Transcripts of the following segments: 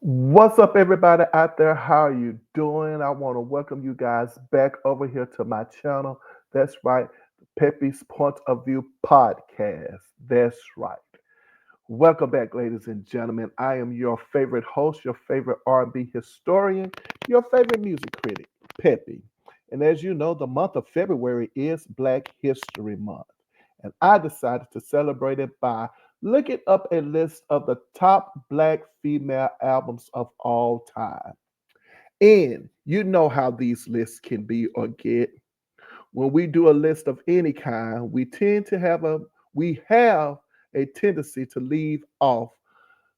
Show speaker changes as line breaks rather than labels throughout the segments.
What's up, everybody out there? How are you doing? I want to welcome you guys back over here to my channel. That's right, Pepe's Point of View podcast. That's right. Welcome back, ladies and gentlemen. I am your favorite host, your favorite R&B historian, your favorite music critic, Pepe. And as you know, the month of February is Black History Month. And I decided to celebrate it by looking up a list of the top black female albums of all time. And you know how these lists can be or get. When we do a list of any kind, we have a tendency to leave off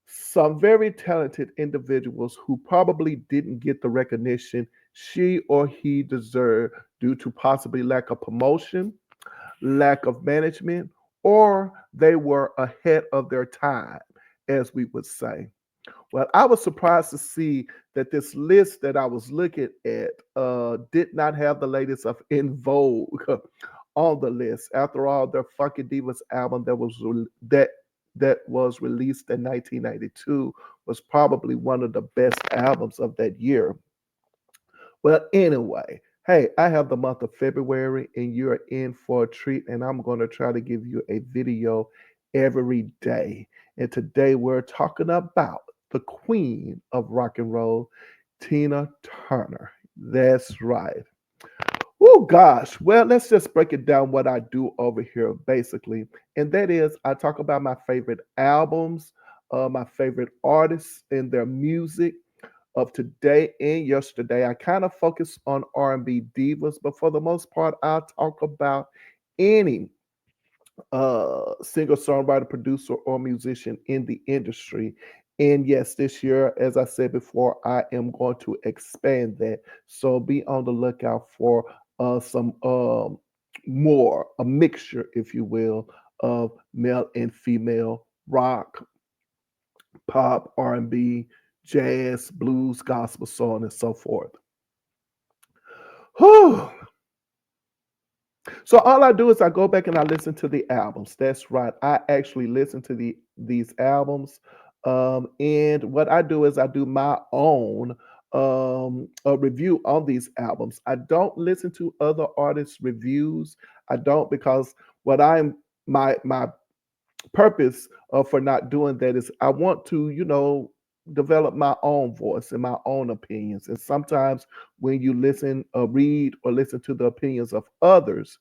some very talented individuals who probably didn't get the recognition she or he deserved due to possibly lack of promotion, lack of management, or they were ahead of their time, as we would say. Well, I was surprised to see that this list that I was looking at did not have the latest of In Vogue on the list. After all, their Funky Divas album that was released in 1992 was probably one of the best albums of that year. Well, anyway, hey, I have the month of February and you're in for a treat, and I'm going to try to give you a video every day. And today we're talking about the queen of rock and roll, Tina Turner. That's right. Oh gosh. Well, let's just break it down what I do over here, basically. And that is I talk about my favorite albums, my favorite artists and their music of today and yesterday. I kind of focus on R&B divas, but for the most part, I'll talk about any singer, songwriter, producer, or musician in the industry. And yes, this year, as I said before, I am going to expand that. So be on the lookout for some more, a mixture, if you will, of male and female rock, pop, R&B, jazz, blues, gospel, so on and so forth. Whew. So all I do is I go back and I listen to the albums. That's right. I actually listen to these albums. And what I do is I do my own a review on these albums. I don't listen to other artists' reviews. I don't because what I'm my purpose for not doing that is I want to, develop my own voice and my own opinions. And sometimes when you read or listen to the opinions of others,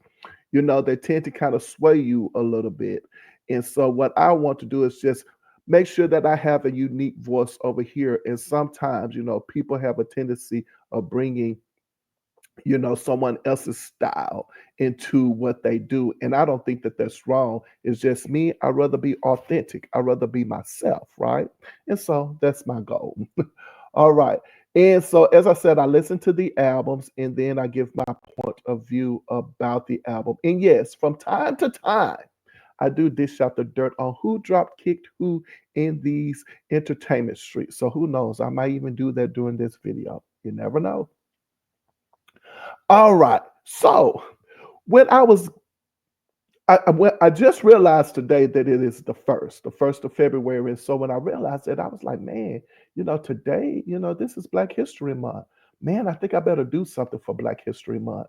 they tend to kind of sway you a little bit. And so what I want to do is just make sure that I have a unique voice over here. And sometimes, people have a tendency of bringing someone else's style into what they do, and I don't think that that's wrong. It's just me. I'd rather be authentic. I'd rather be myself, right? And so that's my goal. All right. And so, as I said, I listen to the albums and then I give my point of view about the album. And yes, from time to time, I do dish out the dirt on who dropped, kicked who in these entertainment streets. So who knows? I might even do that during this video. You never know. All right. So when I just realized today that it is the first of February. And so when I realized that, I was like, man, today, this is Black History Month. Man, I think I better do something for Black History Month,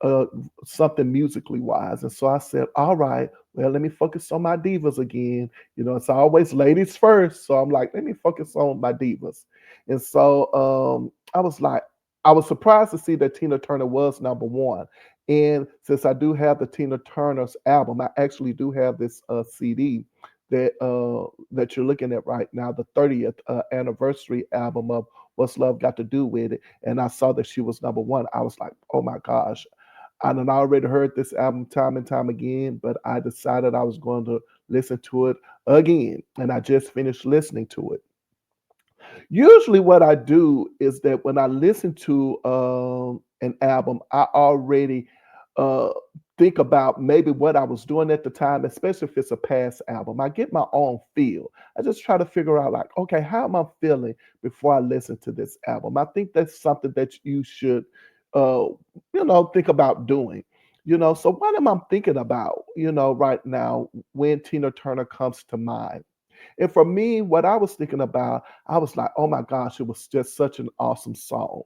uh, something musically wise. And so I said, all right, well, let me focus on my divas again. It's always ladies first. So I'm like, let me focus on my divas. And so I was surprised to see that Tina Turner was number one. And since I do have the Tina Turner's album, I actually do have this CD that you're looking at right now, the 30th anniversary album of What's Love Got to Do with It. And I saw that she was number one. I was like, oh my gosh. I done already heard this album time and time again, but I decided I was going to listen to it again. And I just finished listening to it. Usually, what I do is that when I listen to an album, I already uh, think about maybe what I was doing at the time, especially if it's a past album. I get my own feel. I just try to figure out, like, okay, how am I feeling before I listen to this album? I think that's something that you should, uh, think about doing. So what am I thinking about, right now when Tina Turner comes to mind? And for me, what I was thinking about, I was like, oh my gosh, it was just such an awesome song.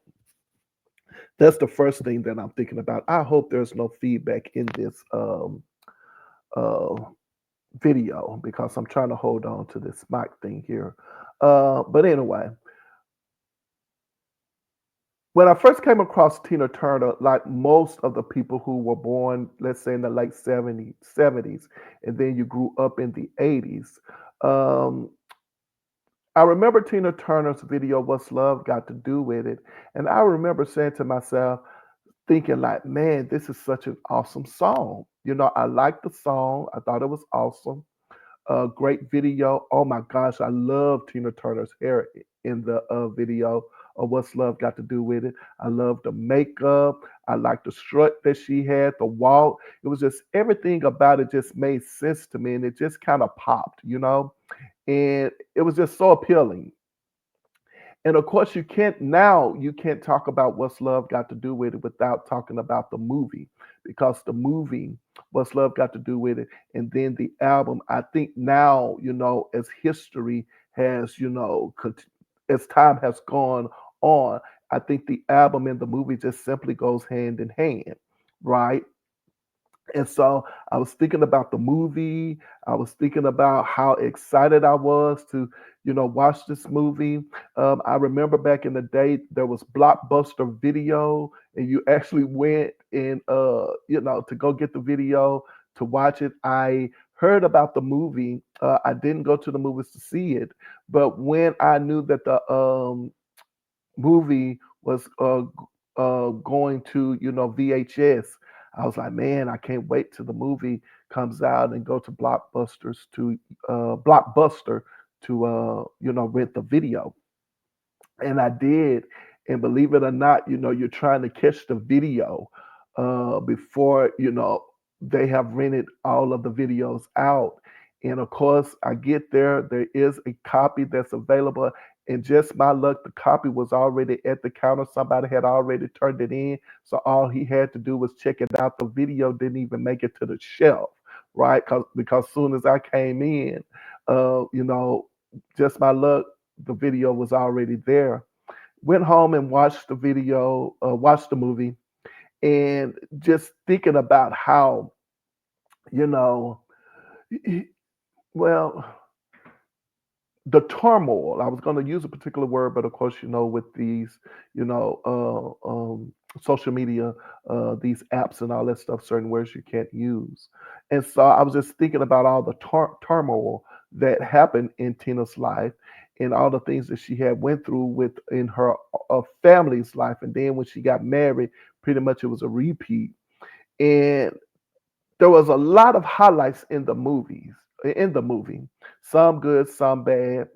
That's the first thing that I'm thinking about. I hope there's no feedback in this uh, video because I'm trying to hold on to this mic thing here. But anyway, when I first came across Tina Turner, like most of the people who were born, let's say in the late 70s, and then you grew up in the 80s, um, I remember Tina Turner's video, What's Love Got to Do with It? And I remember saying to myself, thinking like, man, this is such an awesome song. I liked the song. I thought it was awesome. Great video. Oh my gosh, I love Tina Turner's hair in the video of What's Love Got to Do with It. I love the makeup. I like the strut that she had, the walk. It was just everything about it just made sense to me, and it just kind of popped. And it was just so appealing. And of course, you can't talk about What's Love Got to Do with It without talking about the movie, because the movie, What's Love Got to Do with It, and then the album, I think now, as history has, as time has gone on, I think the album and the movie just simply goes hand in hand, right? And so I was thinking about the movie. I was thinking about how excited I was to, watch this movie. I remember back in the day there was Blockbuster Video, and you actually went and to go get the video to watch it. I heard about the movie. I didn't go to the movies to see it, but when I knew that the movie was going to VHS. I was like, man, I can't wait till the movie comes out and go to Blockbuster to rent the video. And I did. And believe it or not, you're trying to catch the video before, they have rented all of the videos out. And of course, I get there, there is a copy that's available. And just my luck, the copy was already at the counter. Somebody had already turned it in. So all he had to do was check it out. The video didn't even make it to the shelf, right? Because soon as I came in, uh, you know, just my luck, the video was already there. Went home and watched the video, watched the movie, and just thinking about how, you know, well, the turmoil. I was going to use a particular word, but of course, with these, social media, these apps and all that stuff, certain words you can't use. And so I was just thinking about all the turmoil that happened in Tina's life and all the things that she had went through with in her family's life. And then when she got married, pretty much it was a repeat. And there was a lot of highlights in the movie, some good, some bad.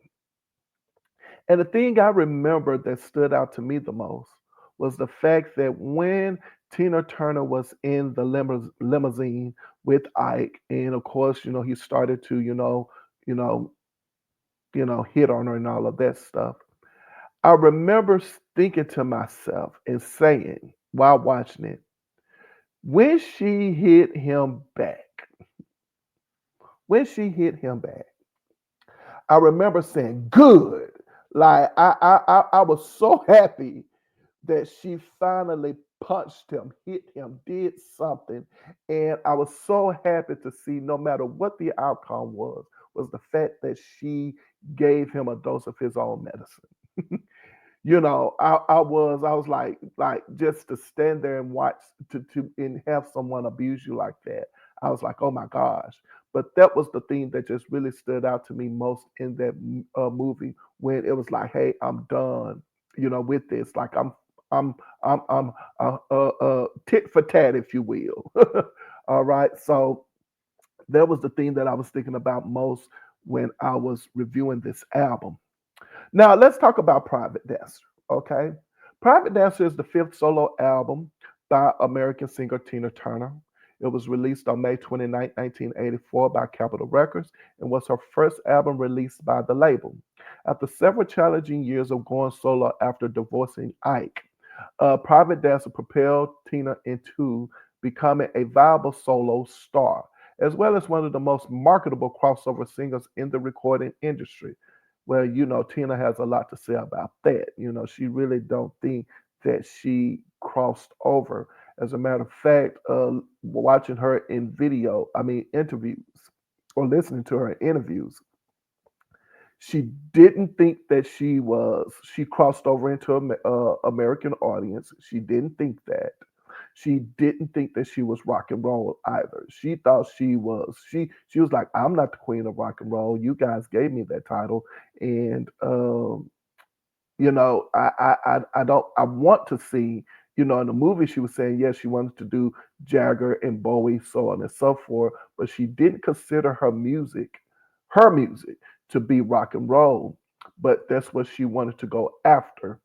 And the thing I remember that stood out to me the most was the fact that when Tina Turner was in the limousine with Ike, and of course, he started to, you know, hit on her and all of that stuff. I remember thinking to myself and saying while watching it, when she hit him back, when she hit him back, I remember saying, "Good." Like I was so happy that she finally punched him, hit him, did something. And I was so happy to see, no matter what the outcome was the fact that she gave him a dose of his own medicine. I was like just to stand there and watch and have someone abuse you like that. I was like, oh my gosh. But that was the thing that just really stood out to me most in that movie, when it was like, hey, I'm done, with this. Like I'm tit for tat, if you will. All right. So that was the thing that I was thinking about most when I was reviewing this album. Now let's talk about Private Dancer. Okay, Private Dancer is the fifth solo album by American singer Tina Turner. It was released on May 29th, 1984 by Capitol Records and was her first album released by the label. After several challenging years of going solo after divorcing Ike, Private Dancer propelled Tina into becoming a viable solo star. as well as one of the most marketable crossover singers in the recording industry. Well, Tina has a lot to say about that. She really don't think that she crossed over. As a matter of fact, watching her in interviews, or listening to her interviews, she didn't think that she crossed over into American audience. She didn't think that. She didn't think that she was rock and roll either. She thought she was like, I'm not the queen of rock and roll. You guys gave me that title, and I don't, I want to see, in the movie she was saying, yes, she wanted to do Jagger and Bowie, so on and so forth, but she didn't consider her music to be rock and roll, but that's what she wanted to go after.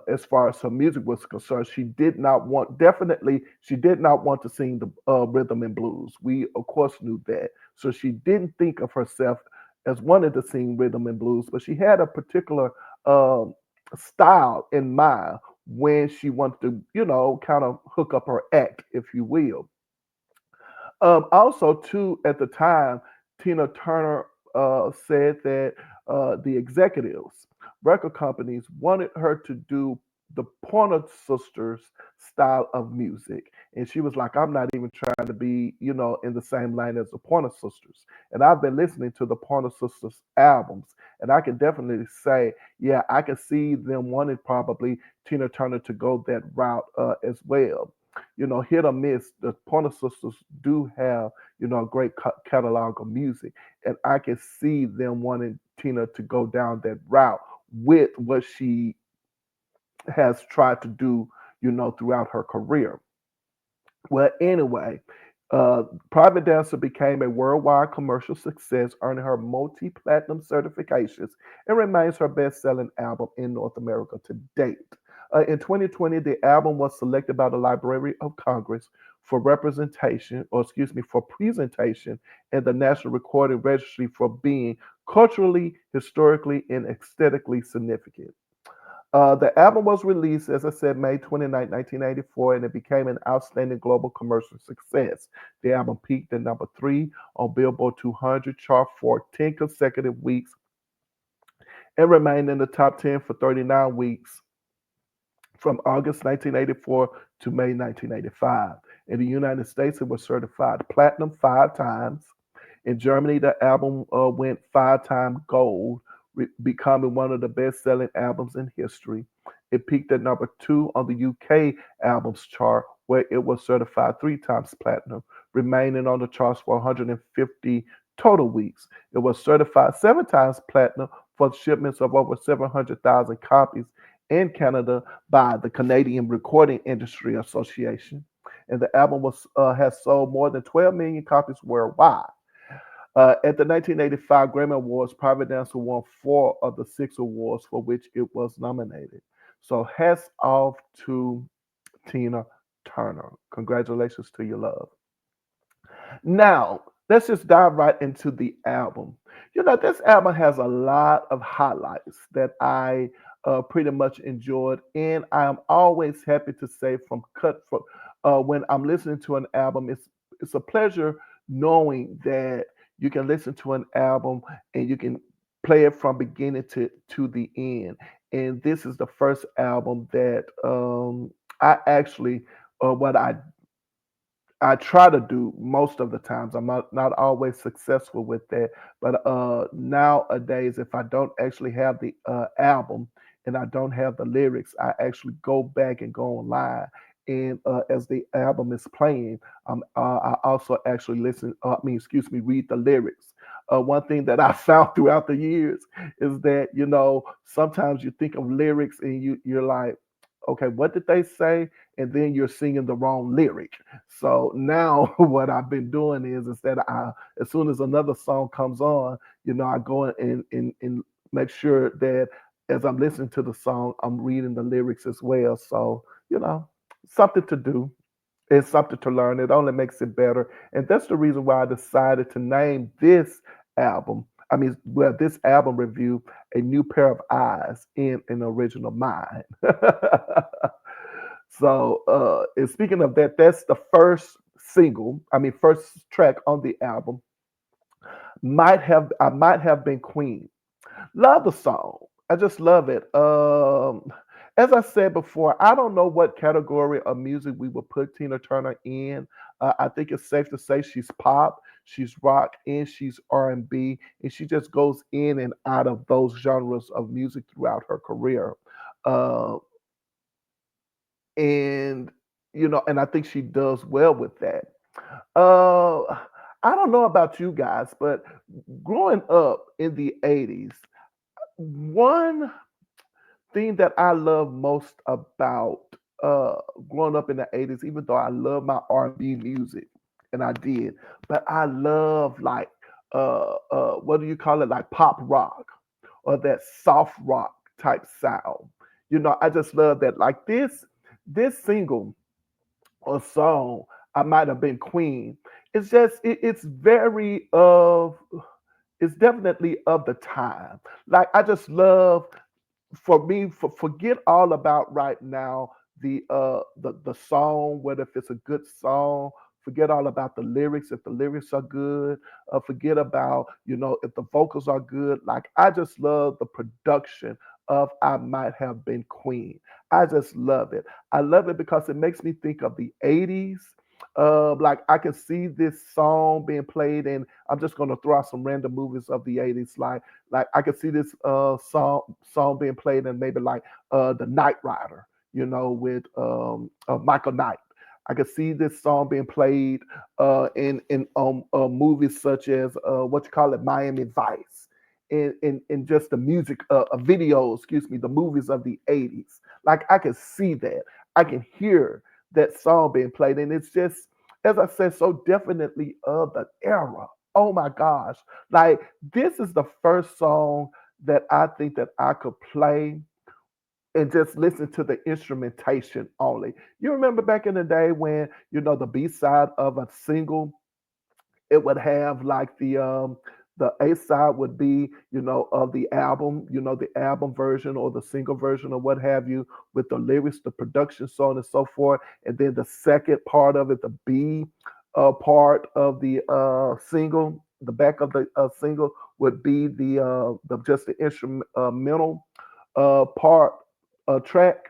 As far as her music was concerned, she did not want to sing the rhythm and blues. We, of course, knew that. So she didn't think of herself as wanting to sing rhythm and blues, but she had a particular um, style in mind when she wanted to, kind of hook up her act, if you will. Also, too, at the time, Tina Turner said that the executives, record companies, wanted her to do the Pointer Sisters style of music. And she was like, I'm not even trying to be, in the same line as the Pointer Sisters. And I've been listening to the Pointer Sisters albums. And I can definitely say, yeah, I can see them wanting probably Tina Turner to go that route as well. Hit or miss, the Pointer Sisters do have, a great catalog of music. And I can see them wanting Tina to go down that route with what she has tried to do, throughout her career. Well, anyway, Private Dancer became a worldwide commercial success, earning her multi platinum certifications and remains her best selling album in North America to date. In 2020, the album was selected by the Library of Congress for representation, or excuse me, for presentation in the National Recording Registry for being culturally, historically, and aesthetically significant. The album was released, as I said, May 29, 1984, and it became an outstanding global commercial success. The album peaked at number 3 on Billboard 200 chart for 10 consecutive weeks and remained in the top 10 for 39 weeks from August 1984 to May 1985. In the United States, it was certified platinum 5 times. In Germany, the album went 5 times gold, becoming one of the best selling albums in history. It peaked at number 2 on the UK albums chart, where it was certified 3 times platinum, remaining on the charts for 150 total weeks. It was certified 7 times platinum for shipments of over 700,000 copies in Canada by the Canadian Recording Industry Association. And the album has sold more than 12 million copies worldwide. At the 1985 Grammy Awards, Private Dancer won 4 of the 6 awards for which it was nominated. So hats off to Tina Turner. Congratulations to your love. Now, let's just dive right into the album. This album has a lot of highlights that I pretty much enjoyed, and I am always happy to say when I'm listening to an album, it's a pleasure knowing that you can listen to an album and you can play it from beginning to the end. And this is the first album that I actually what I try to do most of the times. I'm not always successful with that, but nowadays, if I don't actually have the album and I don't have the lyrics, I actually go back and go online. And as the album is playing, I also actually excuse me, read the lyrics. One thing that I found throughout the years is that sometimes you think of lyrics and you're like, okay, what did they say? And then you're singing the wrong lyric. So now what I've been doing is that as soon as another song comes on, I go and make sure that as I'm listening to the song, I'm reading the lyrics as well. So, something to do. It's something to learn. It only makes it better. And that's the reason why I decided to name this album. This album review, A New Pair of Eyes in an Original Mind. So, and speaking of that, that's the first single, I mean first track on the album, I might have been Queen. Love the song. I just love it. As I said before, I don't know what category of music we would put Tina Turner in. I think it's safe to say she's pop, she's rock, and she's R&B, and she just goes in and out of those genres of music throughout her career. Uh, and and I think she does well with that. Uh, I don't know about you guys, but growing up in the '80s, one thing that I love most about uh, growing up in the '80s, even though I love my R&B music, and I did, but I love like what do you call it, like pop rock or that soft rock type sound. I just love that. Like this single or song, I might have been Queen. It's just it's very of it's definitely of the time. Like I just love, for me, forget all about right now the song, whether if it's a good song. Forget all about the lyrics if the lyrics are good. Forget about if the vocals are good. Like I just love the production of I Might Have Been Queen. I just love it. I love it because it makes me think of the '80s. Like I can see this song being played, and I'm just gonna throw out some random movies of the '80s, like I could see this song being played in maybe like the Knight Rider, with Michael Knight. I could see this song being played in movies such as what you call it, Miami Vice, in just the music, a video, excuse me, the movies of the '80s. Like I can see that, I can hear that song being played, and it's just, as I said, so definitely of the era. Oh my gosh! Like this is the first song that I think that I could play and just listen to the instrumentation only. You remember back in the day when, the B side of a single, it would have like the A side would be, of the album, the album version or the single version or what have you, with the lyrics, the production, so on and so forth. And then the second part of it, the B part of the single, the back of the single would be the just the instrumental part track.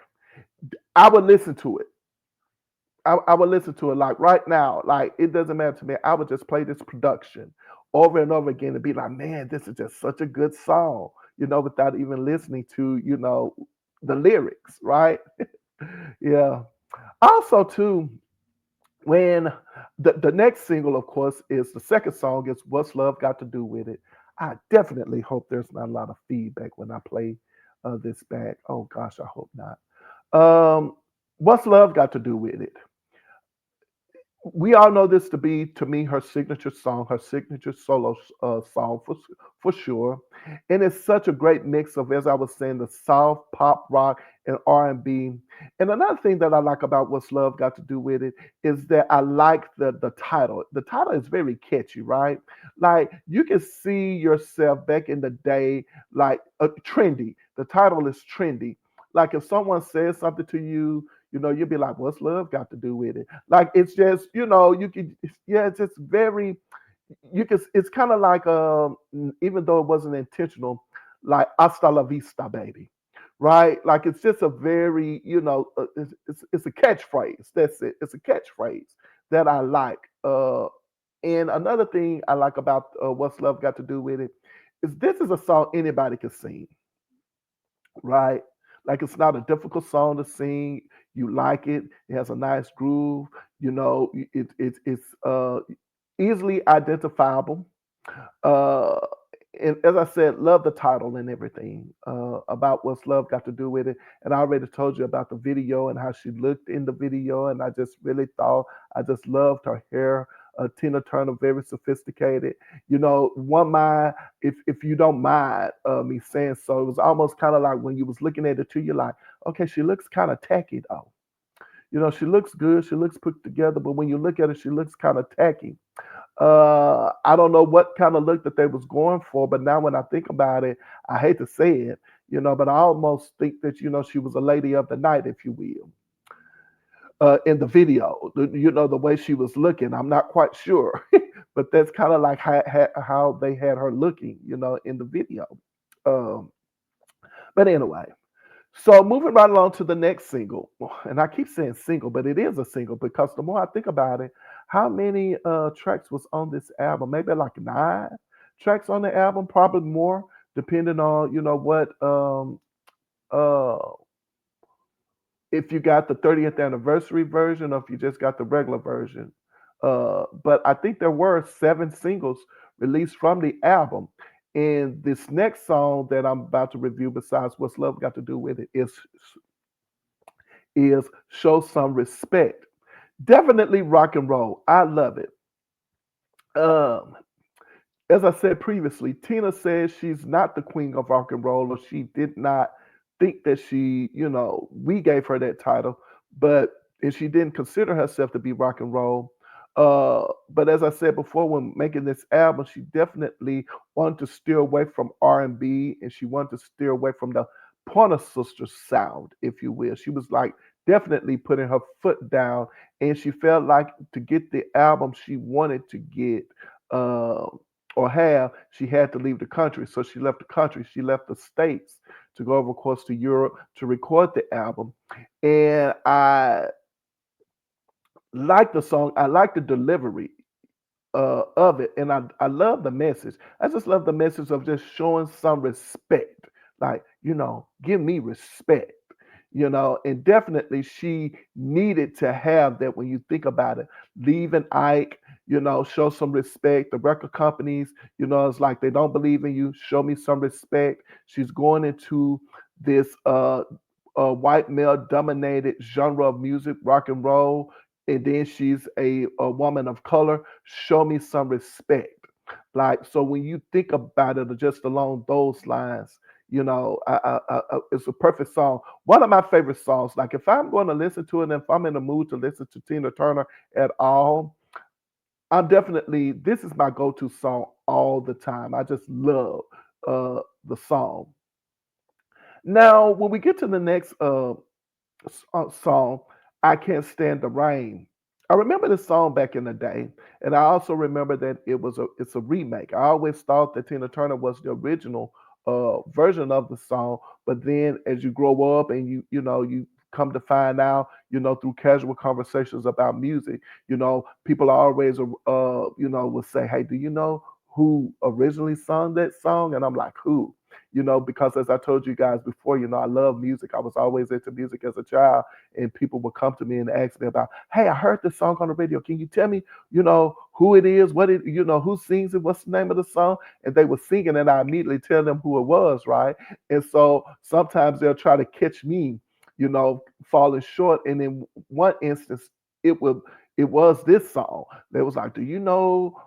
I would listen to it. I would listen to it like right now. Like it doesn't matter to me. I would just play this production over and over again and be like, man, this is just such a good song, without even listening to, the lyrics, right? Yeah. Also, too, when the next single, of course, is the second song is What's Love Got to Do with It. I definitely hope there's not a lot of feedback when I play this back. Oh gosh, I hope not. What's Love Got to Do with It? We all know this to be, to me, her signature song, her signature solo song for sure. And it's such a great mix of, as I was saying, the soft pop rock and R&B. And another thing that I like about What's Love Got to Do with It is that I like the title. The title is very catchy, right? Like you can see yourself back in the day, like trendy. The title is trendy. Like if someone says something to you, you'll be like, "What's love got to do with it?" Like it's just, you could, yeah, it's just very, you can. It's kind of like, even though it wasn't intentional, like "Hasta la vista, baby," right? Like it's just a very, it's a catchphrase. That's it. It's a catchphrase that I like. And another thing I like about "What's Love Got to Do with It" is this is a song anybody can sing, right? Like it's not a difficult song to sing. You like it. It has a nice groove. It's easily identifiable. Uh, and as I said, love the title and everything about What's Love Got to Do with It. And I already told you about the video and how she looked in the video. And I just really thought, I just loved her hair. Tina Turner, very sophisticated. One mind, if you don't mind me saying so, it was almost kind of like when you was looking at it too, you're like, okay, she looks kind of tacky though. She looks good, she looks put together, but when you look at it, she looks kind of tacky. I don't know what kind of look that they was going for, but now when I think about it, I hate to say it, but I almost think that she was a lady of the night, if you will. in the video. The way she was looking, I'm not quite sure, but that's kind of like how they had her looking, in the video. Um, but anyway, so moving right along to the next single, and I keep saying single, but it is a single because the more I think about it, how many tracks was on this album? Maybe like 9 tracks on the album, probably more, depending on what uh if you got the 30th anniversary version or if you just got the regular version. But I think there were 7 singles released from the album. And this next song that I'm about to review, besides What's Love Got to Do with It, is Show Some Respect. Definitely rock and roll. I love it. Um, as I said previously, Tina says she's not the queen of rock and roll, or she did not think that we gave her that title, but and she didn't consider herself to be rock and roll. But as I said before, when making this album, she definitely wanted to steer away from R&B, and she wanted to steer away from the Pointer Sisters sound, if you will. She was like definitely putting her foot down, and she felt like to get the album she wanted to get. Um, or have, she had to leave the country. So she left the country. She left the States to go over, of course, to Europe to record the album. And I like the song. I like the delivery of it. And I love the message. I just love the message of just showing some respect. Like, give me respect. And definitely she needed to have that when you think about it. Leaving Ike, show some respect. The record companies, it's like they don't believe in you. Show me some respect. She's going into this white male dominated genre of music, rock and roll, and then she's a woman of color. Show me some respect. Like, so when you think about it just along those lines, it's a perfect song. One of my favorite songs. Like, if I'm going to listen to it, and if I'm in the mood to listen to Tina Turner at all, this is my go-to song all the time. I just love the song. Now, when we get to the next song, I Can't Stand the Rain. I remember this song back in the day, and I also remember that it's a remake. I always thought that Tina Turner was the original version of the song, but then as you grow up and you come to find out, through casual conversations about music, people always will say, "Hey, do you know who originally sung that song?" And I'm like, "Who?" Because as I told you guys before, I love music. I was always into music as a child, and people would come to me and ask me about, "Hey, I heard this song on the radio. Can you tell me, who it is, who sings it, what's the name of the song?" And they were singing, and I immediately tell them who it was, right? And so sometimes they'll try to catch me, falling short. And in one instance, it would it was this song. They was like, "Do you know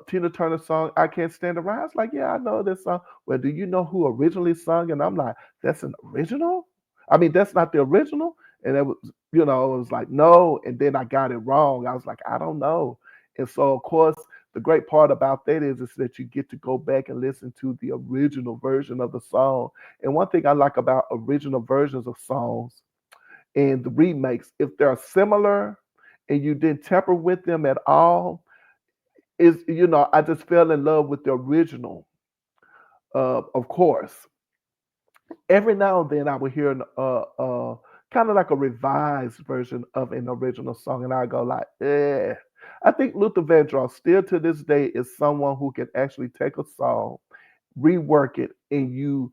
Tina Turner's song I Can't Stand Around?" I was like, "Yeah, I know this song." "Well, do you know who originally sung?" And I'm like, "That's an original? I mean, that's not the original." And it was like, "No." And then I got it wrong. I was like, "I don't know." And so, of course, the great part about that is that you get to go back and listen to the original version of the song. And one thing I like about original versions of songs and the remakes, if they're similar and you didn't tamper with them at all, I just fell in love with the original. Of course, every now and then I would hear an kind of like a revised version of an original song, and I go like, eh. I think Luther Vandross still to this day is someone who can actually take a song, rework it, and you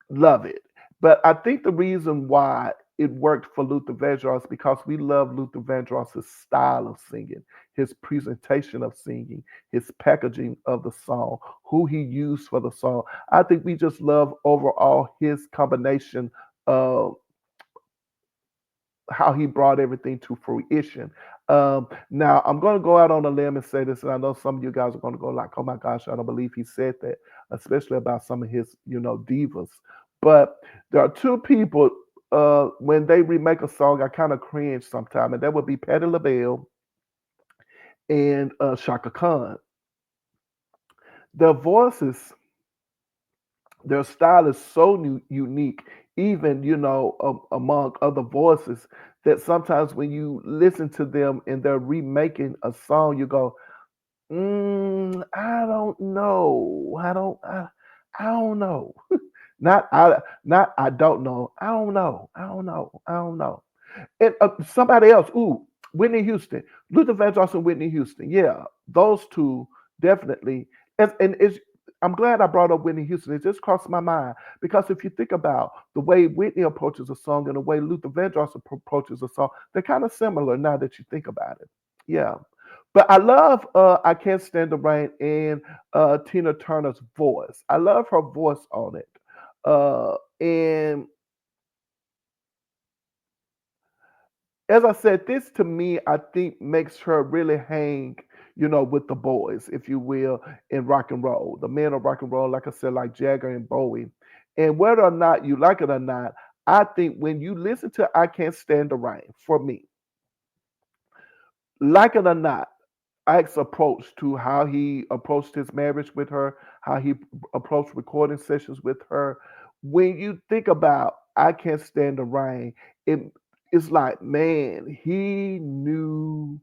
love it. But I think the reason why it worked for Luther Vandross because we love Luther Vandross's style of singing, his presentation of singing, his packaging of the song, who he used for the song. I think we just love overall his combination of how he brought everything to fruition. Now, I'm going to go out on a limb and say this, and I know some of you guys are going to go like, "Oh my gosh, I don't believe he said that," especially about some of his, divas. But there are two people when they remake a song, I kind of cringe sometimes, and that would be Patti LaBelle and Shaka Khan. Their voices, their style is so unique, even among other voices that sometimes when you listen to them and they're remaking a song, you go, I don't know. I don't know. Not I don't know. I don't know. I don't know. I don't know. And somebody else, ooh, Whitney Houston, Luther Vandross and Whitney Houston. Yeah, those two definitely. And it's, I'm glad I brought up Whitney Houston. It just crossed my mind because if you think about the way Whitney approaches a song and the way Luther Vandross approaches a song, they're kind of similar now that you think about it. Yeah. But I love I Can't Stand the Rain and Tina Turner's voice. I love her voice on it. And as I said, this to me, I think makes her really hang, with the boys, if you will, in rock and roll. The men of rock and roll, like I said, like Jagger and Bowie. And whether or not you like it or not, I think when you listen to I Can't Stand the Rain, for me, like it or not, Ike's approach to how he approached his marriage with her, how he approached recording sessions with her. When you think about I Can't Stand the Rain, it, it's like, man, he knew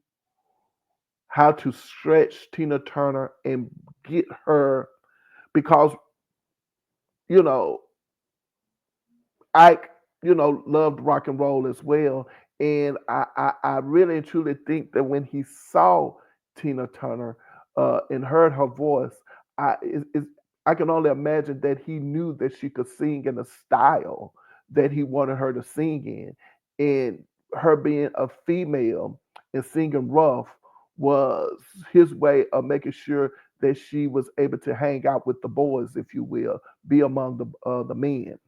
how to stretch Tina Turner and get her because, you know, Ike, loved rock and roll as well. And I really and truly think that when he saw Tina Turner and heard her voice, I can only imagine that he knew that she could sing in a style that he wanted her to sing in. And her being a female and singing rough was his way of making sure that she was able to hang out with the boys, if you will, be among the men.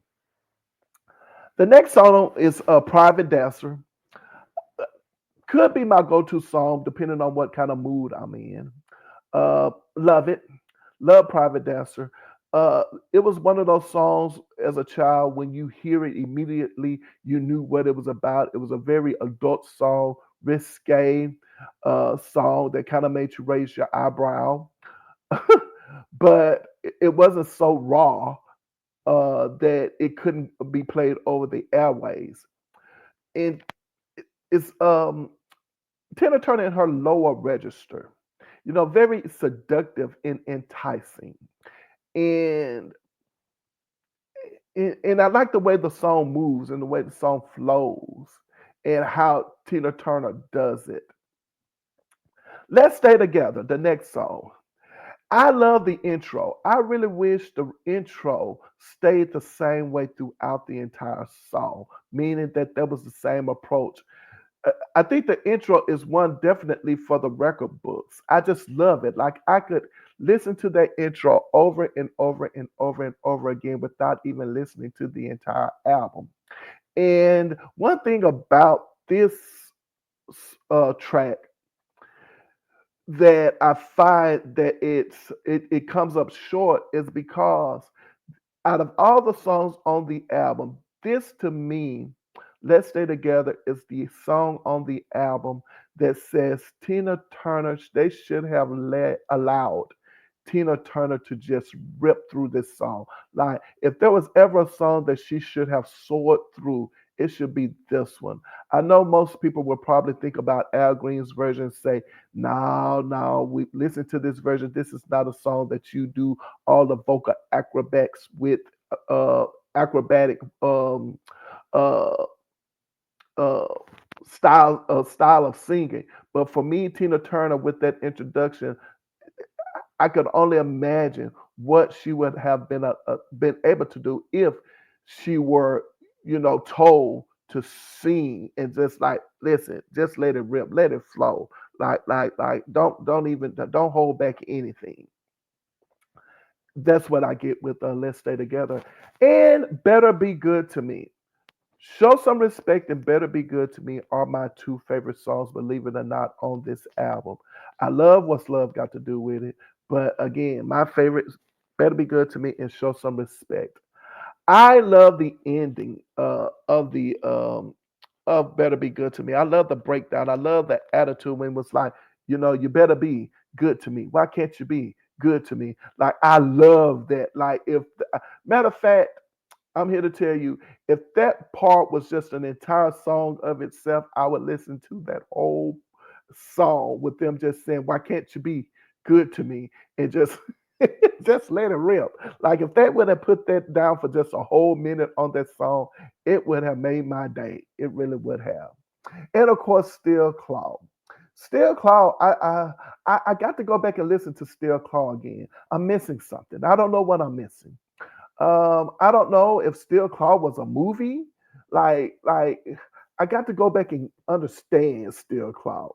The next song is Private Dancer. Could be my go to song depending on what kind of mood I'm in. Love it. Love Private Dancer. It was one of those songs as a child when you hear it immediately, you knew what it was about. It was a very adult song, risque song that kind of made you raise your eyebrow, but it wasn't so raw that it couldn't be played over the airways. And it's Tina Turner in her lower register, very seductive and enticing. And and I like the way the song moves and the way the song flows and how Tina Turner does it. Let's Stay Together, the next song. I love the intro. I really wish the intro stayed the same way throughout the entire song, meaning that there was the same approach. I think the intro is one definitely for the record books. I just love it. Like I could listen to that intro over and over and over and over again without even listening to the entire album. And one thing about this track that I find that it comes up short is because out of all the songs on the album, this to me, Let's Stay Together is the song on the album that says Tina Turner, they should have allowed Tina Turner to just rip through this song. Like, if there was ever a song that she should have soared through, it should be this one. I know most people will probably think about Al Green's version and say, no, no, we listen to this version. This is not a song that you do all the vocal acrobatics with uh acrobatic uh uh style of singing. But for me, Tina Turner with that introduction, I could only imagine what she would have been able to do if she were, told to sing and just like listen, just let it rip, let it flow. Like don't hold back anything. That's what I get with Let's Stay Together. And Better Be Good to Me. Show Some Respect and Better Be Good to Me are my two favorite songs, believe it or not, on this album. I love What's Love Got to Do with It, but again, my favorite Better Be Good to Me and Show Some Respect. I love the ending of Better Be Good to Me. I love the breakdown. I love the attitude when it was like, you better be good to me. Why can't you be good to me? Like I love that. Like if matter of fact, I'm here to tell you, if that part was just an entire song of itself, I would listen to that whole song with them just saying, "Why can't you be good to me?" and just just let it rip. Like if they would have put that down for just a whole minute on that song, it would have made my day. It really would have. And of course, Still Claw. Still Claw, I got to go back and listen to Still Claw again. I'm missing something. I don't know what I'm missing. I don't know if Still Claw was a movie. Like I got to go back and understand Still Claw.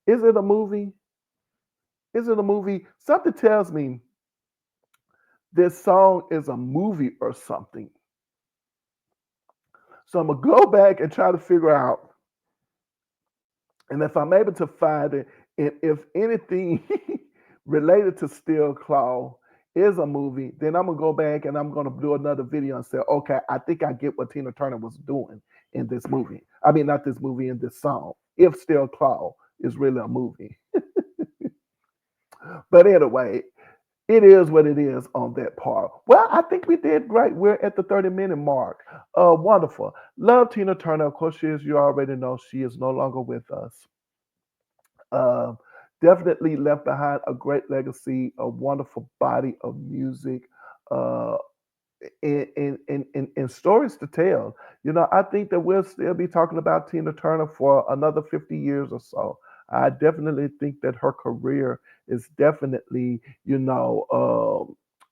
Is it a movie? Is it a movie? Something tells me this song is a movie or something. So I'm gonna go back and try to figure out, and if I'm able to find it, and if anything related to Steel Claw is a movie, then I'm gonna go back and I'm gonna do another video and say, okay, I think I get what Tina Turner was doing in this movie. I mean, not this movie, in this song. If Steel Claw is really a movie, but anyway, it is what it is on that part. Well, I think we did great. We're at the 30-minute mark. Wonderful. Love Tina Turner. Of course, she is. You already know she is no longer with us. Um, Definitely left behind a great legacy, a wonderful body of music, uh, and stories to tell. You know, I think that we'll still be talking about Tina Turner for another 50 years or so. I definitely think that her career is definitely,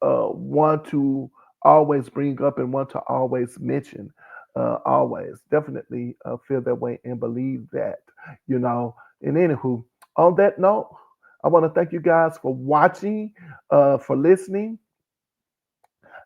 one to always bring up and one to always mention. Always, definitely feel that way and believe that, you know. And anywho, on that note, I want to thank you guys for watching, for listening.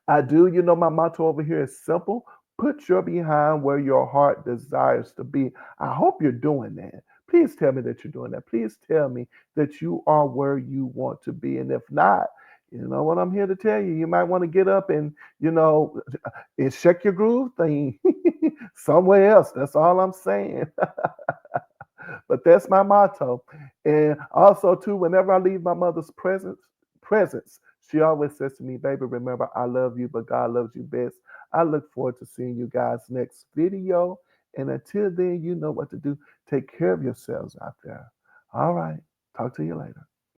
I do. You know, my motto over here is simple: put your behind where your heart desires to be. I hope you're doing that. Please tell me that you're doing that. Please tell me that you are where you want to be. And if not, you know what I'm here to tell you. You might want to get up and, and check your groove thing somewhere else. That's all I'm saying. But that's my motto. And also too, whenever I leave my mother's presence, she always says to me, "Baby, remember I love you, but God loves you best." I look forward to seeing you guys next video. And until then, you know what to do. Take care of yourselves out there. All right. Talk to you later.